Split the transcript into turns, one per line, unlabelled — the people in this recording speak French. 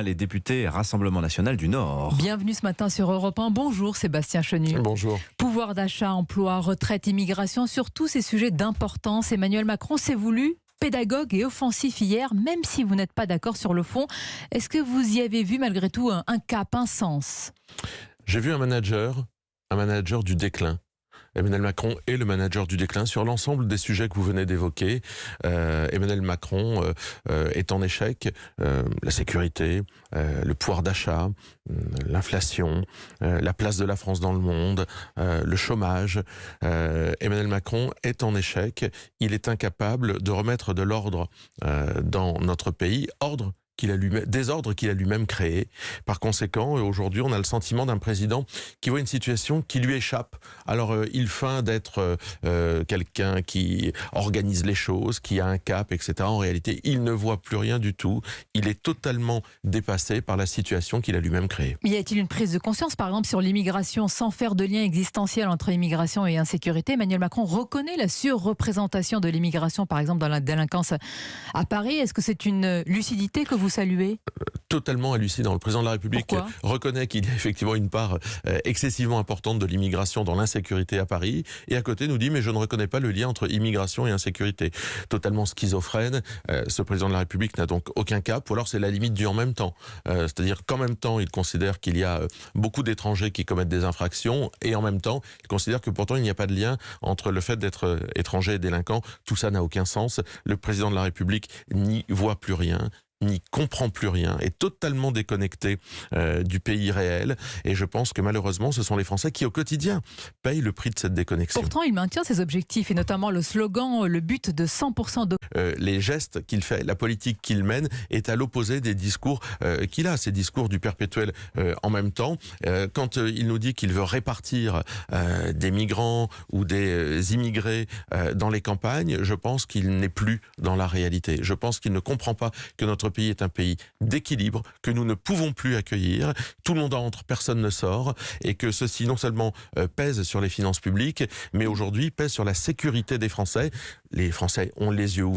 Les députés Rassemblement National du Nord.
Bienvenue ce matin sur Europe 1. Bonjour Sébastien Chenu.
Bonjour.
Pouvoir d'achat, emploi, retraite, immigration, sur tous ces sujets d'importance, Emmanuel Macron s'est voulu pédagogue et offensif hier, même si vous n'êtes pas d'accord sur le fond. Est-ce que vous y avez vu malgré tout un cap, un sens?
J'ai vu un manager du déclin. Emmanuel Macron est le manager du déclin sur l'ensemble des sujets que vous venez d'évoquer. Emmanuel Macron est en échec. La sécurité, le pouvoir d'achat, l'inflation, la place de la France dans le monde, le chômage. Emmanuel Macron est en échec. Il est incapable de remettre de l'ordre dans notre pays, désordre qu'il a lui-même créé. Par conséquent, aujourd'hui, on a le sentiment d'un président qui voit une situation qui lui échappe. Alors, il feint d'être quelqu'un qui organise les choses, qui a un cap, etc. En réalité, il ne voit plus rien du tout. Il est totalement dépassé par la situation qu'il a lui-même créée.
Y a-t-il une prise de conscience, par exemple, sur l'immigration, sans faire de lien existentiel entre immigration et insécurité? Emmanuel Macron reconnaît la surreprésentation de l'immigration, par exemple, dans la délinquance à Paris. Est-ce que c'est une lucidité que vous saluez?
Totalement hallucinant. Le président de la République reconnaît qu'il y a effectivement une part excessivement importante de l'immigration dans l'insécurité à Paris, et à côté nous dit mais je ne reconnais pas le lien entre immigration et insécurité. Totalement schizophrène. Ce président de la République n'a donc aucun cap, ou alors c'est la limite du en même temps. C'est-à-dire qu'en même temps il considère qu'il y a beaucoup d'étrangers qui commettent des infractions, et en même temps il considère que pourtant il n'y a pas de lien entre le fait d'être étranger et délinquant. Tout ça n'a aucun sens. Le président de la République n'y voit plus rien, n'y comprend plus rien, est totalement déconnecté du pays réel, et je pense que malheureusement ce sont les Français qui au quotidien payent le prix de cette déconnexion.
Pourtant il maintient ses objectifs, et notamment le slogan, le but de 100% de...
Les gestes qu'il fait, la politique qu'il mène est à l'opposé des discours qu'il a, ces discours du perpétuel en même temps. Quand il nous dit qu'il veut répartir des migrants ou des immigrés dans les campagnes, je pense qu'il n'est plus dans la réalité. Je pense qu'il ne comprend pas que notre pays est un pays d'équilibre, que nous ne pouvons plus accueillir. Tout le monde entre, personne ne sort, et que ceci non seulement pèse sur les finances publiques, mais aujourd'hui pèse sur la sécurité des Français. Les Français ont les yeux ouverts.